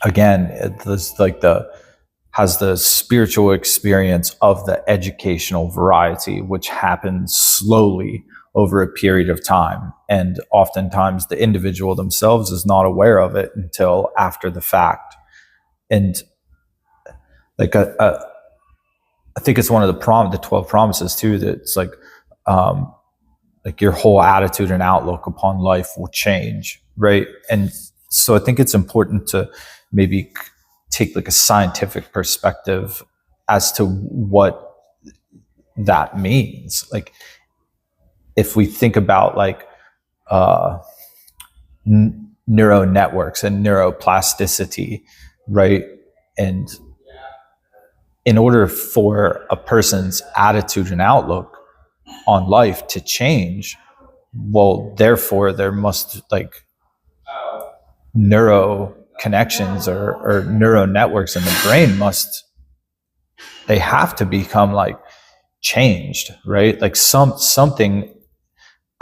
again, this like has the spiritual experience of the educational variety, which happens slowly over a period of time. And oftentimes the individual themselves is not aware of it until after the fact. And like I think it's one of the 12 promises too, that it's like your whole attitude and outlook upon life will change, right? And so I think it's important to maybe take like a scientific perspective as to what that means. Like if we think about like neural networks and neuroplasticity, right? And in order for a person's attitude and outlook on life to change, well, therefore there must like neuro connections or neural networks in the brain they have to become like changed, right? Like something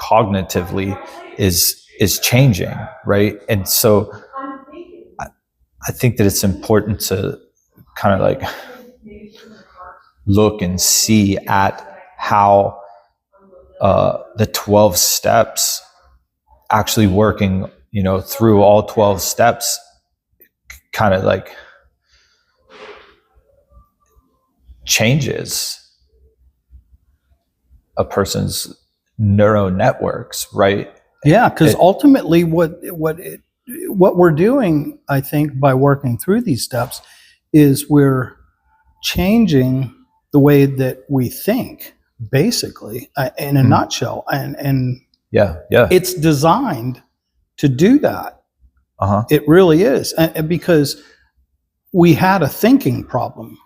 cognitively is changing, right? And so I think that it's important to kind of like look and see at how the 12 steps actually working, through all 12 steps kind of like changes a person's neural networks, right? Yeah, because ultimately what we're doing, I think, by working through these steps is we're changing the way that we think, basically, in a nutshell. And yeah, it's designed to do that. It really is. And because we had a thinking problem.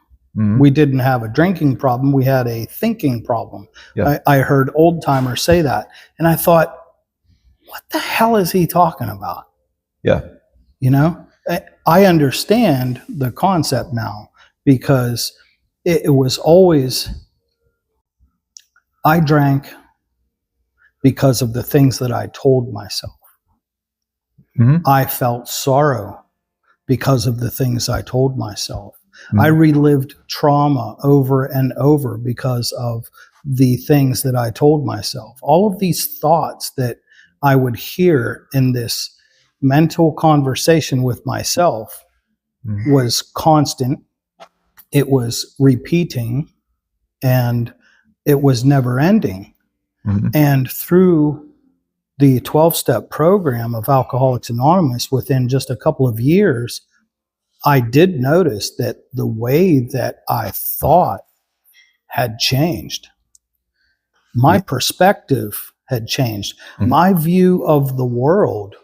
We didn't have a drinking problem. We had a thinking problem. Yeah. I heard old timers say that. And I thought, what the hell is he talking about? Yeah. I understand the concept now, because it was always, I drank because of the things that I told myself. I felt sorrow because of the things I told myself. I relived trauma over and over because of the things that I told myself. All of these thoughts that I would hear in this mental conversation with myself was constant. It was repeating, and it was never ending. And through the 12-step program of Alcoholics Anonymous, within just a couple of years, I did notice that the way that I thought had changed. My perspective had changed. My view of the world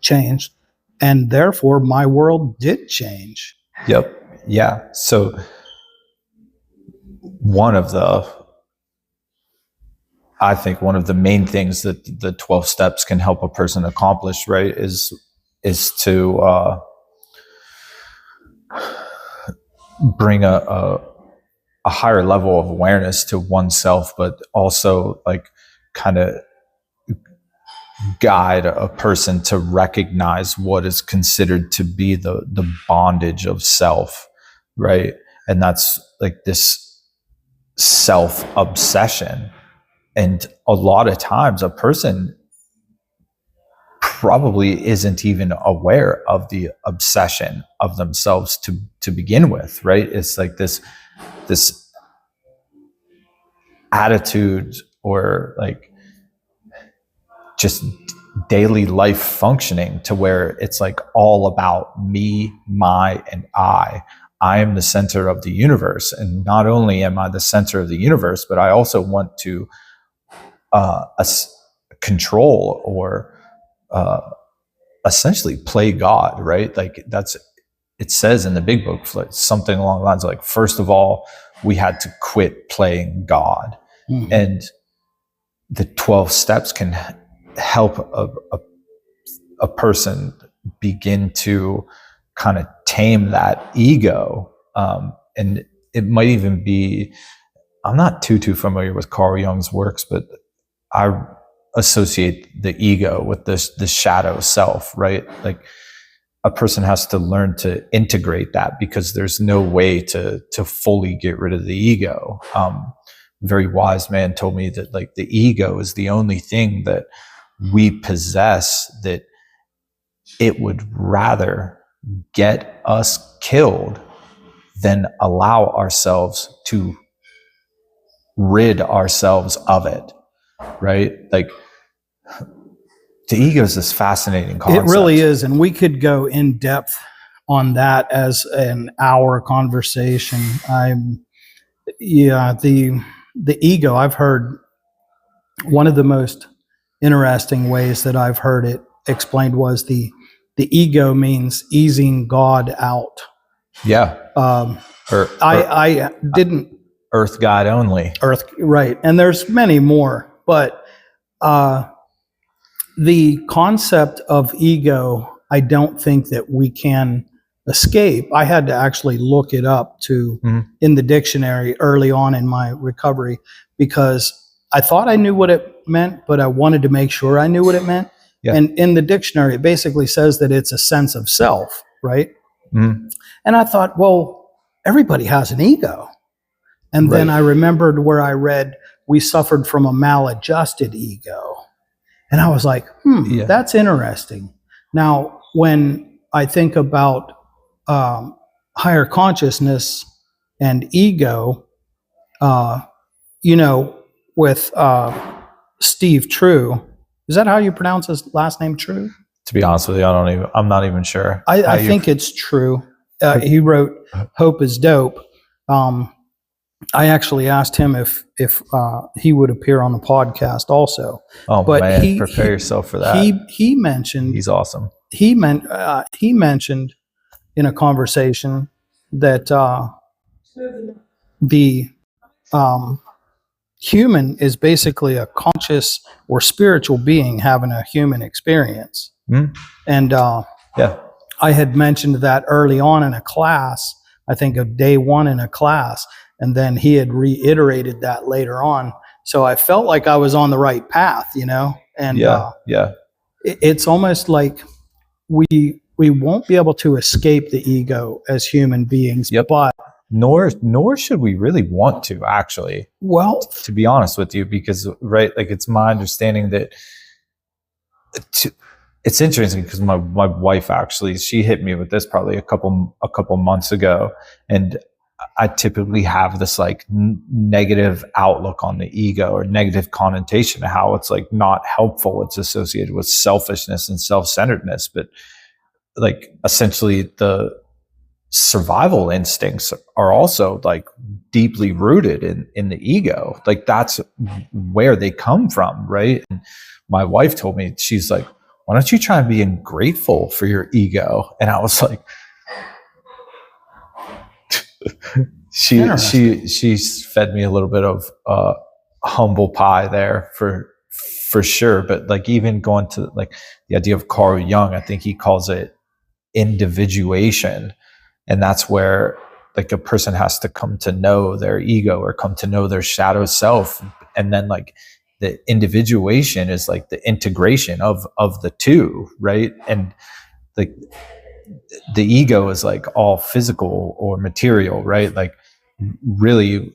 changed, and therefore my world did change. Yep. Yeah. So I think one of the main things that the 12 steps can help a person accomplish, right, is to bring a higher level of awareness to oneself, but also like kind of guide a person to recognize what is considered to be the bondage of self, right? And that's like this self-obsession. And a lot of times a person probably isn't even aware of the obsession of themselves to begin with, right? It's like this attitude or like just daily life functioning to where it's like all about me, my, and I. I am the center of the universe. And not only am I the center of the universe, but I also want to control or essentially play God, right? Like it says in the big book, something along the lines of like, first of all, we had to quit playing God. And the 12 steps can help a person begin to kind of tame that ego. And it might even be, I'm not too familiar with Carl Jung's works, but I associate the ego with this shadow self, right? Like a person has to learn to integrate that, because there's no way to fully get rid of the ego. Very wise man told me that like the ego is the only thing that we possess that it would rather get us killed than allow ourselves to rid ourselves of it, right? Like the ego is this fascinating concept. It really is, and we could go in depth on that as an hour conversation. The ego, I've heard one of the most interesting ways that I've heard it explained was the ego means easing God out. Yeah. I didn't Earth God only. Earth, right? And there's many more, but the concept of ego, I don't think that we can escape. I had to actually look it up in the dictionary early on in my recovery, because I thought I knew what it meant, but I wanted to make sure I knew what it meant. Yeah. And in the dictionary, it basically says that it's a sense of self, right? And I thought, well, everybody has an ego. And then I remembered where I read, we suffered from a maladjusted ego. And I was like, that's interesting. Now, when I think about higher consciousness and ego, with Steve True, is that how you pronounce his last name, True? To be honest with you, I'm not even sure. I think it's True. He wrote Hope is Dope. I actually asked him if he would appear on the podcast also. Oh, but man, prepare yourself for that. He mentioned, he's awesome. He mentioned in a conversation that the human is basically a conscious or spiritual being having a human experience. And I had mentioned that early on in a class, I think of day one in a class, and then he had reiterated that later on. So I felt like I was on the right path, and it's almost like we won't be able to escape the ego as human beings, but nor should we really want to, actually. Well, to be honest with you, because like it's my understanding that it's interesting, because my wife actually, she hit me with this probably a couple months ago, and I typically have this like negative outlook on the ego, or negative connotation to how it's like not helpful. It's associated with selfishness and self-centeredness, but like essentially the survival instincts are also like deeply rooted in the ego. Like that's where they come from, right? And my wife told me, she's like, why don't you try and be grateful for your ego? And I was like, she fed me a little bit of humble pie there for sure. But like even going to like the idea of Carl Jung, I think he calls it individuation. And that's where like a person has to come to know their ego, or come to know their shadow self. And then like the individuation is like the integration of the two, right? And like the ego is like all physical or material, right? Like really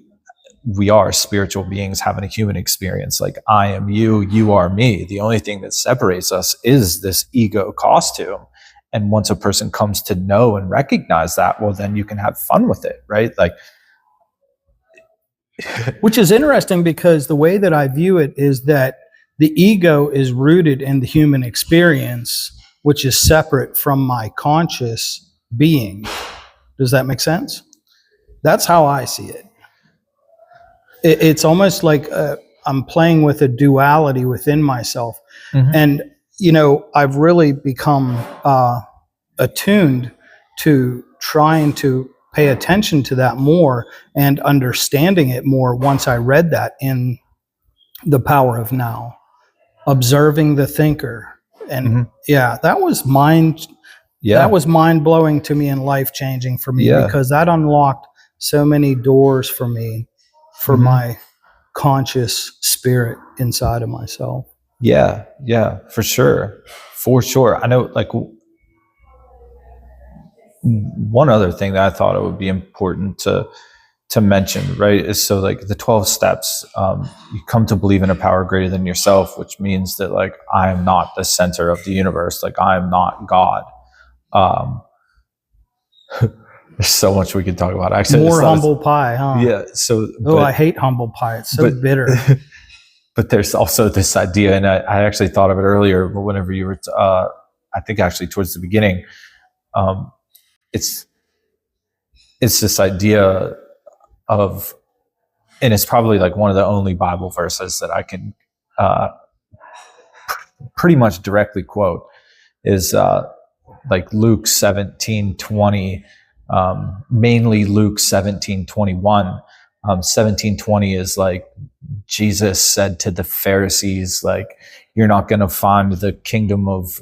we are spiritual beings having a human experience. Like I am you, you are me. The only thing that separates us is this ego costume. And once a person comes to know and recognize that, well, then you can have fun with it, right? Like, which is interesting, because the way that I view it is that the ego is rooted in the human experience, which is separate from my conscious being. Does that make sense? That's how I see it. It's almost like I'm playing with a duality within myself. And I've really become attuned to trying to pay attention to that more and understanding it more once I read that in The Power of Now, observing the thinker. And that was mind blowing to me and life changing for me, because that unlocked so many doors for me, for my conscious spirit inside of myself. Yeah, for sure. I know, like one other thing that I thought it would be important to mention, right, is so like the 12 steps, you come to believe in a power greater than yourself, which means that like I am not the center of the universe, like I am not God. There's so much we could talk about. Actually, more humble pie, huh? Yeah. So, I hate humble pie. It's so bitter. But there's also this idea, and I actually thought of it earlier, but whenever you were, I think actually towards the beginning, it's this idea of, and it's probably like one of the only Bible verses that I can pretty much directly quote, is like Luke 17:20, mainly Luke 17:21. 17:20 is like Jesus said to the Pharisees, like, you're not going to find the kingdom of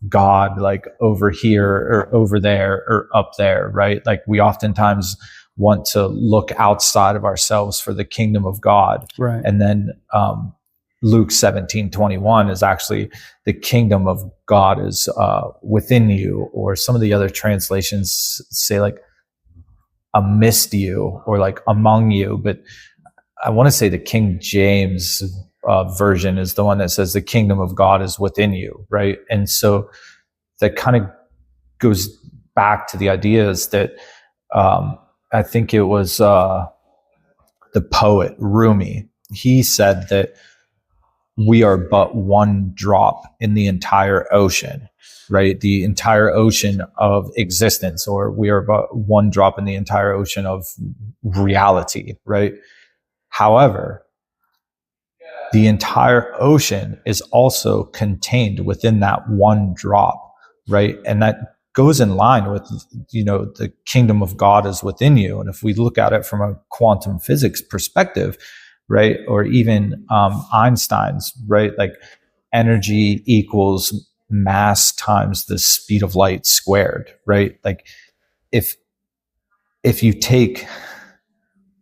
God like over here or over there or up there, right? Like we oftentimes want to look outside of ourselves for the kingdom of God. Right. And then Luke 17:21 is actually the kingdom of God is within you, or some of the other translations say like amidst you or like among you. But I want to say the King James version is the one that says the kingdom of God is within you, right? And so that kind of goes back to the ideas that I think it was the poet Rumi. He said that we are but one drop in the entire ocean, right? The entire ocean of existence, or we are but one drop in the entire ocean of reality, right? However, the entire ocean is also contained within that one drop, right? And that goes in line with, the kingdom of God is within you. And if we look at it from a quantum physics perspective, right, or even Einstein's, right, like energy equals mass times the speed of light squared, right? Like if you take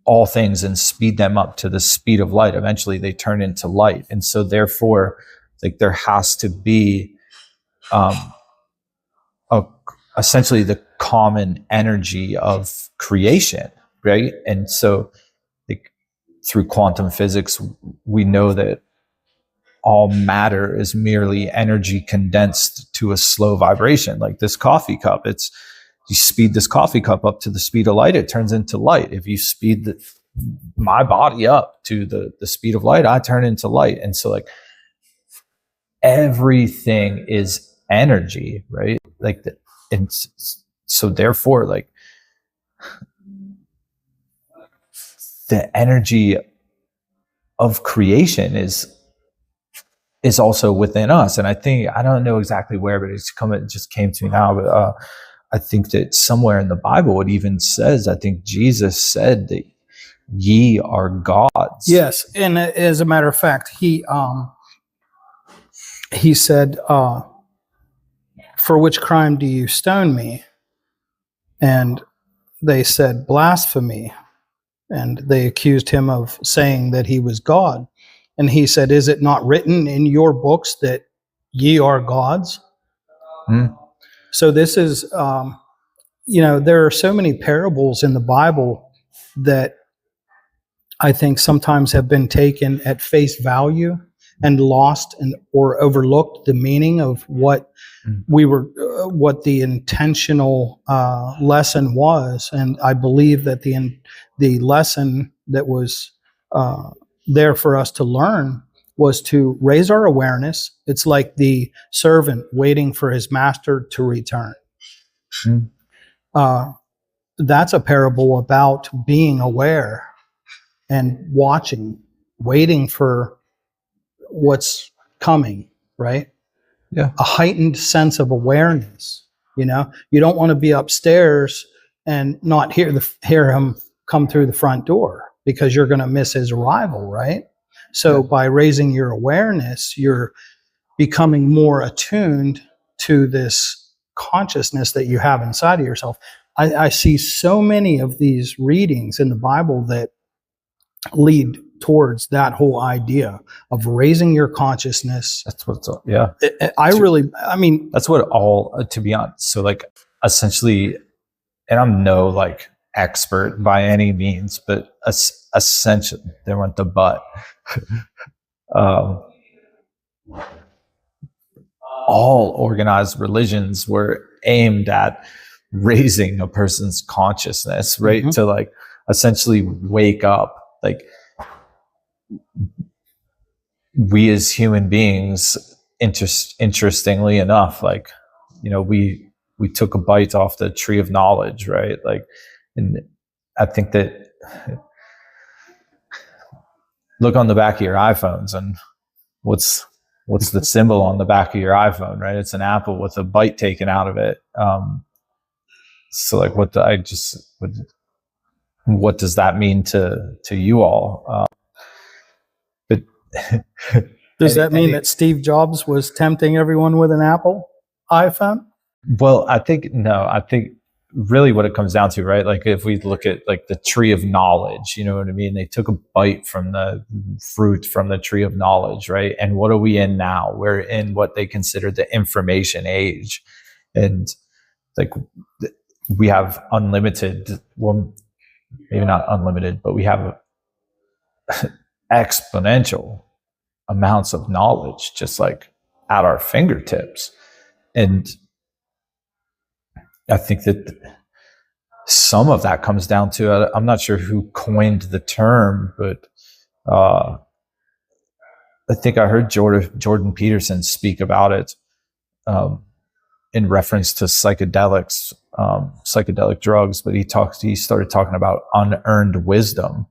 all things and speed them up to the speed of light, eventually they turn into light. And so therefore, like there has to be essentially the common energy of creation, right? And so like through quantum physics, we know that all matter is merely energy condensed to a slow vibration. Like this coffee cup, you speed this coffee cup up to the speed of light, it turns into light. If you speed my body up to the speed of light, I turn into light. And so like everything is energy, right? Like and so therefore like the energy of creation is also within us. And I think, I don't know exactly where, but it just came to me now, but I think that somewhere in the Bible it even says, I think Jesus said that ye are gods. Yes, and as a matter of fact, he said, for which crime do you stone me? And they said, blasphemy. And they accused him of saying that he was God. And he said, is it not written in your books that ye are gods? So this is, there are so many parables in the Bible that I think sometimes have been taken at face value and lost or overlooked the meaning of what what the intentional lesson was. And I believe that the lesson that was there for us to learn was to raise our awareness. It's like the servant waiting for his master to return. That's a parable about being aware and watching, waiting for what's coming, right? Yeah. A heightened sense of awareness. You don't want to be upstairs and not hear him come through the front door, because you're going to miss his arrival, right? So by raising your awareness, you're becoming more attuned to this consciousness that you have inside of yourself. I see so many of these readings in the Bible that lead towards that whole idea of raising your consciousness. That's what's up. Yeah. That's what all, to be honest. So like essentially, and I'm no like expert by any means, but essentially, there went the but. um, all organized religions were aimed at raising a person's consciousness, right? To like essentially wake up. Like, we as human beings, interestingly enough, like, we took a bite off the tree of knowledge, right? Like, and I think that, look on the back of your iPhones, and what's the symbol on the back of your iPhone, right? It's an apple with a bite taken out of it. So like, what does that mean to you all? But does that mean that Steve Jobs was tempting everyone with an Apple iPhone? Well, I think really what it comes down to, right? Like, if we look at like the tree of knowledge, you know what I mean? They took a bite from the fruit from the tree of knowledge, right? And what are we in now? We're in what they consider the information age. And like, we have unlimited, well, maybe not unlimited, but we have exponential amounts of knowledge just like at our fingertips. And I think that some of that comes down to, I'm not sure who coined the term, but I think I heard Jordan Peterson speak about it in reference to psychedelics, psychedelic drugs. But he started talking about unearned wisdom,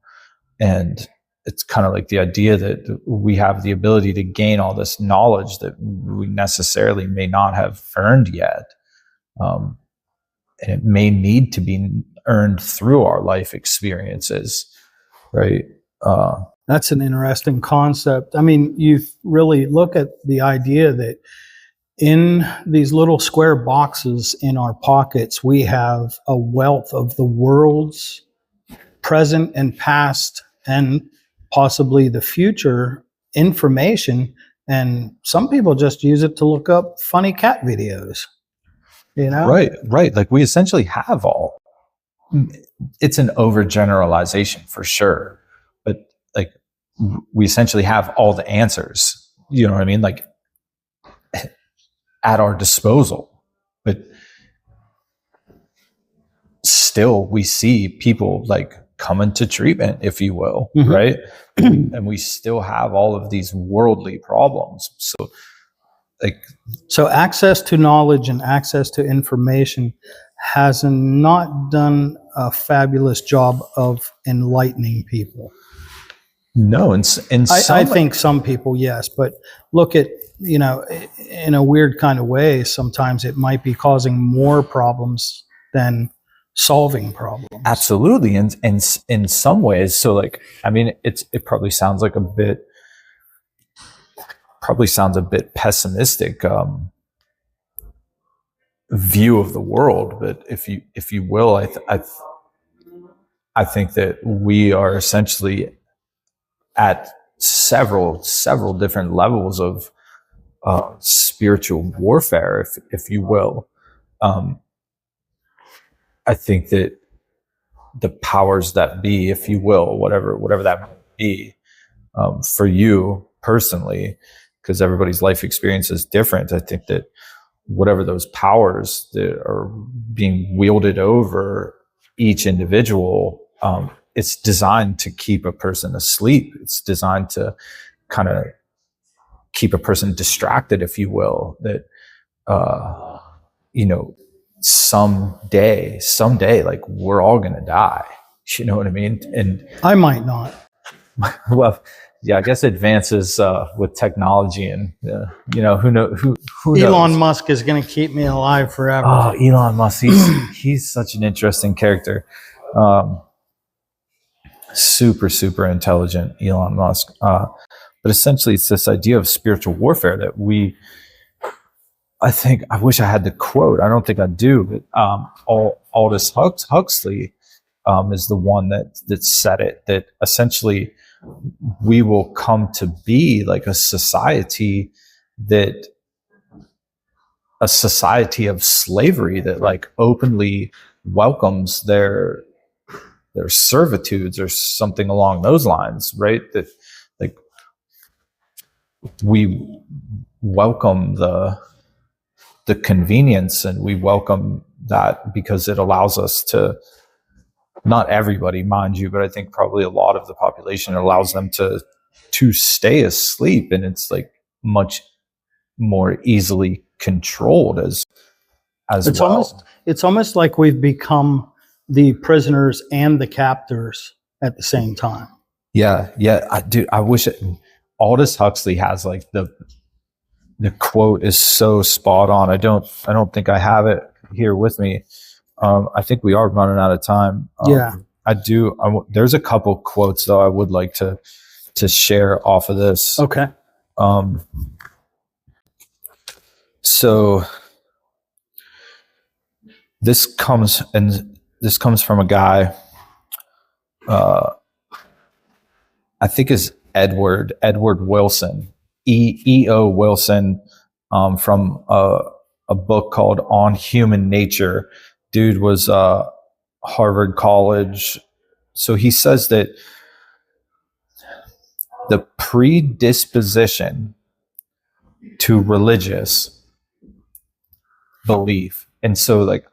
and it's kind of like the idea that we have the ability to gain all this knowledge that we necessarily may not have earned yet. And it may need to be earned through our life experiences, right? That's an interesting concept. I mean, you really look at the idea that in these little square boxes in our pockets, we have a wealth of the world's present and past and possibly the future information. And some people just use it to look up funny cat videos. Right. Like, we essentially have all. It's an overgeneralization for sure, but like, we essentially have all the answers. You know what I mean? Like, at our disposal, but still, we see people like coming to treatment, if you will, right? And we still have all of these worldly problems. So access to knowledge and access to information has not done a fabulous job of enlightening people. No, I think some people, yes, but look at, in a weird kind of way, sometimes it might be causing more problems than solving problems. Absolutely, and in some ways. So like, I mean, it probably sounds a bit pessimistic view of the world, but if you will, I think that we are essentially at several different levels of spiritual warfare, if you will. I think that the powers that be, if you will, whatever that might be, for you personally, because everybody's life experience is different. I think that whatever those powers that are being wielded over each individual, it's designed to keep a person asleep. It's designed to kind of keep a person distracted, if you will, that, someday, like, we're all going to die. You know what I mean? And I might not. Well, yeah, I guess advances with technology and, who knows? Elon Musk is going to keep me alive forever. Oh, Elon Musk, he's such an interesting character. Super intelligent, Elon Musk. But essentially, it's this idea of spiritual warfare that I think, I wish I had the quote. I don't think I do, but Aldous Huxley is the one that said it, that essentially we will come to be like a society that a society of slavery that like openly welcomes their servitudes or something along those lines, right? That like we welcome the convenience, and we welcome that because it allows us to, not everybody, mind you, but I think probably a lot of the population, allows them to stay asleep, and it's like much more easily controlled as It's well. almost like we've become the prisoners and the captors at the same time. Yeah, I wish Aldous Huxley has like the quote is so spot on. I don't think I have it here with me. I think we are running out of time. Yeah. There's a couple quotes though I would like to share off of this. Okay. So this comes from a guy, I think is Edward Wilson, E.O. Wilson, from a book called On Human Nature. Dude was Harvard College. So he says that the predisposition to religious belief, and so like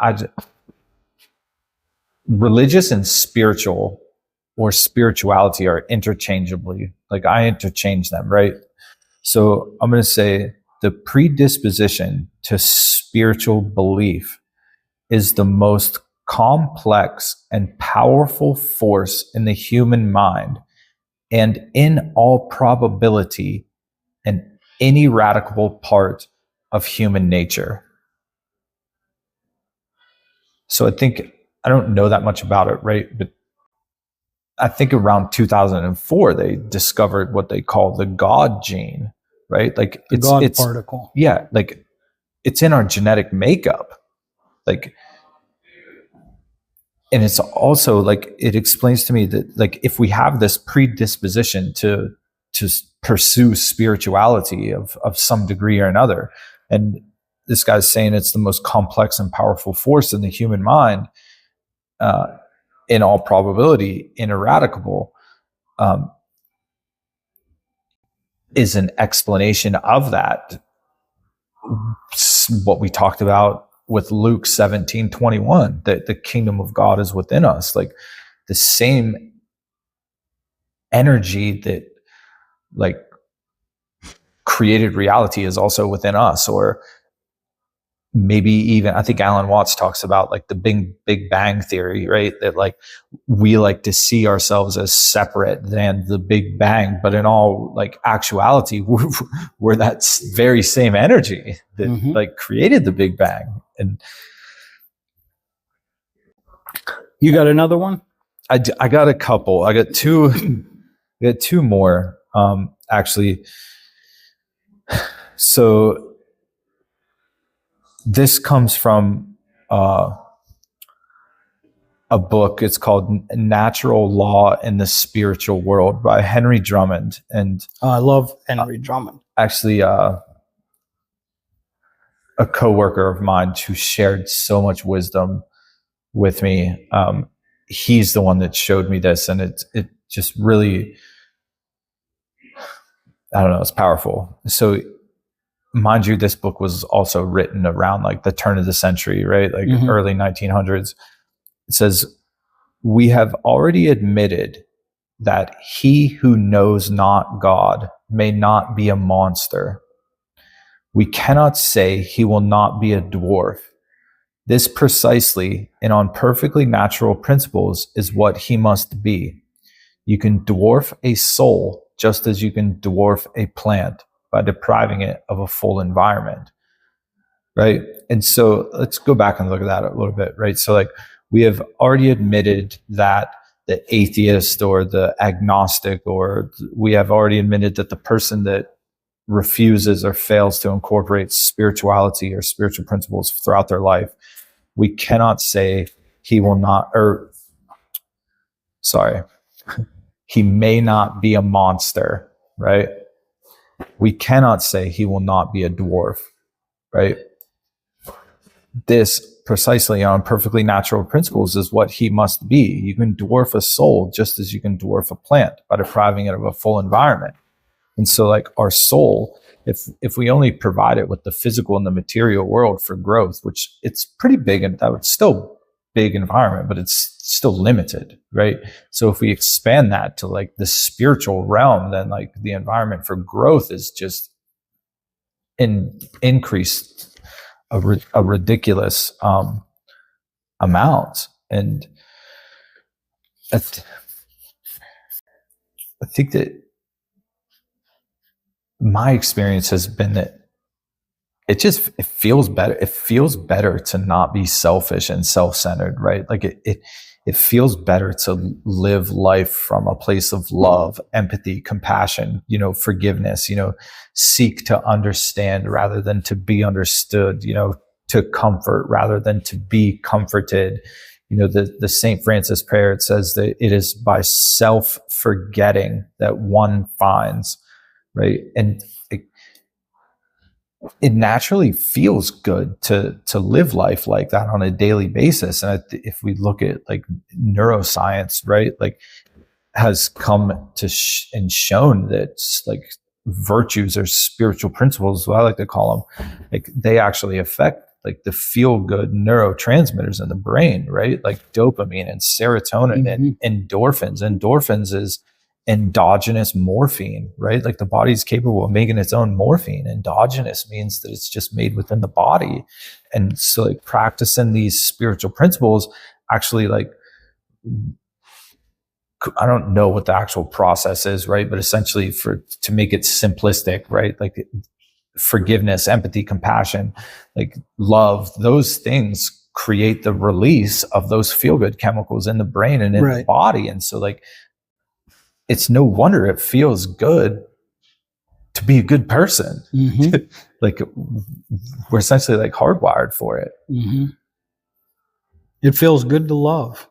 religious and spiritual or spirituality are interchangeably, like I interchange them, right? So I'm going to say the predisposition to spiritual belief is the most complex and powerful force in the human mind, and in all probability, an ineradicable part of human nature. So I don't know that much about it, right? But I think around 2004, they discovered what they call the God gene, right? Like it's particle. Yeah. Like it's in our genetic makeup. Like, and it's also like, it explains to me that like, if we have this predisposition to pursue spirituality of some degree or another, and this guy's saying it's the most complex and powerful force in the human mind, in all probability, ineradicable, is an explanation of that. What we talked about with Luke 17:21, that the kingdom of God is within us. Like the same energy that like created reality is also within us. Or maybe even, I think Alan Watts talks about like the big bang theory, right? That like we like to see ourselves as separate than the big bang, but in all like actuality, we're that very same energy that like created the big bang. And you got another one? I got a couple. I got two more, actually. So this comes from a book. It's called Natural Law in the Spiritual World by Henry Drummond. And I love Henry Drummond. Actually, a coworker of mine who shared so much wisdom with me. He's the one that showed me this, and it just really, I don't know, it's powerful. So mind you, this book was also written around like the turn of the century, right? Like early 1900s. It says, we have already admitted that he who knows not God may not be a monster. We cannot say he will not be a dwarf. This precisely and on perfectly natural principles is what he must be. You can dwarf a soul just as you can dwarf a plant by depriving it of a full environment, right? And so let's go back and look at that a little bit, right? So like we have already admitted that the atheist or the agnostic, or we have already admitted that the person that refuses or fails to incorporate spirituality or spiritual principles throughout their life, we cannot say he will not, or sorry, he may not be a monster, right? We cannot say he will not be a dwarf, right? this precisely on perfectly natural principles is what he must be. You can dwarf a soul just as you can dwarf a plant by depriving it of a full environment. And so like our soul, if we only provide it with the physical and the material world for growth, which it's pretty big, and that was still big environment, but it's still limited, right? So if we expand that to like the spiritual realm, then like the environment for growth is just increased a ridiculous amount. And I think that my experience has been that it feels better. It feels better to not be selfish and self-centered, right? Like it feels better to live life from a place of love, empathy, compassion, forgiveness, seek to understand rather than to be understood, to comfort rather than to be comforted. The St. Francis prayer, it says that it is by self-forgetting that one finds, right? And it naturally feels good to live life like that on a daily basis. And if we look at like neuroscience, right, like has come to and shown that like virtues or spiritual principles, what I like to call them, like they actually affect like the feel good neurotransmitters in the brain, right? Like dopamine and serotonin and endorphins. Endorphins is endogenous morphine, right? Like the body's capable of making its own morphine. Endogenous means that it's just made within the body. And so like practicing these spiritual principles actually, like, I don't know what the actual process is, right? But essentially to make it simplistic, right? Like forgiveness, empathy, compassion, like love, those things create the release of those feel-good chemicals in the brain and in the body. And so like, it's no wonder it feels good to be a good person. Like we're essentially like hardwired for it. It feels good to love.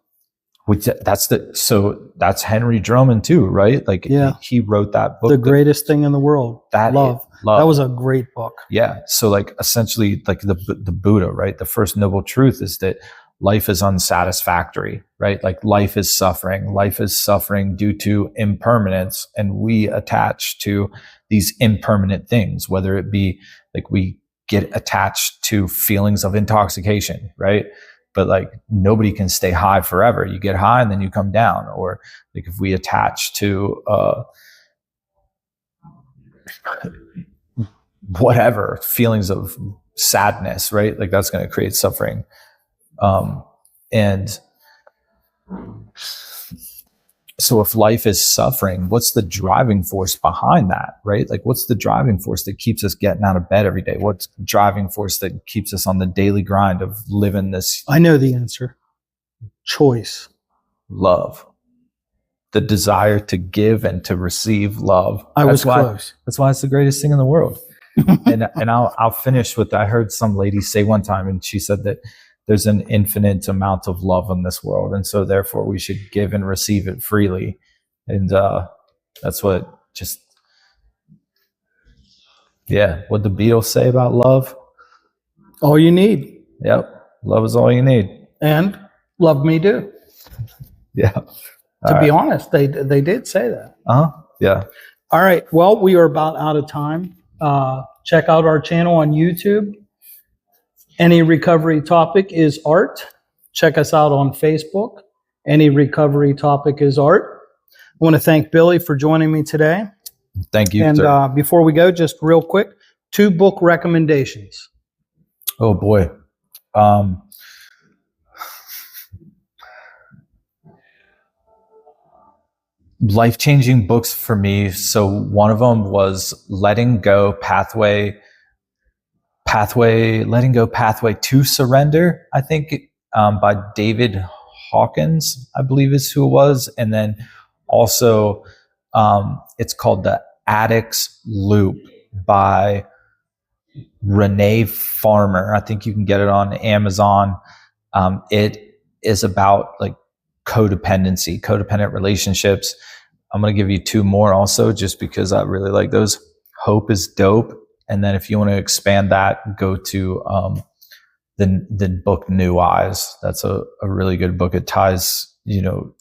That's Henry Drummond too, right? Like he wrote that book, The Greatest Thing in the World. Love. That was a great book. Yeah. So like essentially like the Buddha, right? The first noble truth is that life is unsatisfactory, right? Like life is suffering. Life is suffering due to impermanence. And we attach to these impermanent things, whether it be like we get attached to feelings of intoxication, right? But like nobody can stay high forever. You get high and then you come down. Or like if we attach to whatever feelings of sadness, right? Like that's going to create suffering. And so if life is suffering, what's the driving force behind that, right? Like what's the driving force that keeps us getting out of bed every day? What's the driving force that keeps us on the daily grind of living this? I know the answer. Choice. Love. The desire to give and to receive love. Close. That's why it's the greatest thing in the world. and I'll finish with, I heard some lady say one time, and she said that there's an infinite amount of love in this world. And so therefore we should give and receive it freely. And that's what what the Beatles say about love. All you need. Yep. Love is all you need. And love me do. Yeah. To be honest, they did say that. Yeah. All right. Well, we are about out of time. Check out our channel on YouTube. Any Recovery Topic is Art. Check us out on Facebook. Any Recovery Topic is Art. I want to thank Billy for joining me today. Thank you. And before we go, just real quick, 2 book recommendations. Oh boy. Life-changing books for me. So one of them was Letting Go Pathway to Surrender, I think, by David Hawkins, I believe is who it was. And then also it's called The Addict's Loop by Renee Farmer. I think you can get it on Amazon. It is about like codependent relationships. I'm going to give you 2 more also, just because I really like those. Hope is Dope. And then if you want to expand that, go to the book New Eyes. That's a really good book. It ties,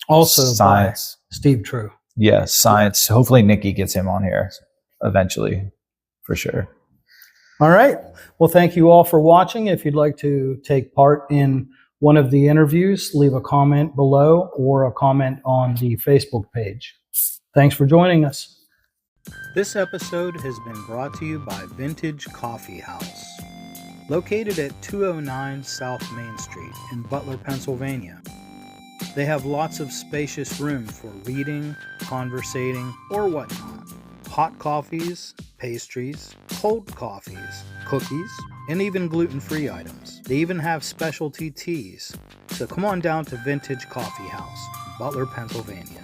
Also science. by Steve True. Yeah, science. Hopefully Nikki gets him on here eventually, for sure. All right. Well, thank you all for watching. If you'd like to take part in one of the interviews, leave a comment below or a comment on the Facebook page. Thanks for joining us. This episode has been brought to you by Vintage Coffee House, located at 209 South Main Street in Butler, Pennsylvania. They have lots of spacious room for reading, conversating, or whatnot. Hot coffees, pastries, cold coffees, cookies, and even gluten-free items. They even have specialty teas. So come on down to Vintage Coffee House, Butler, Pennsylvania.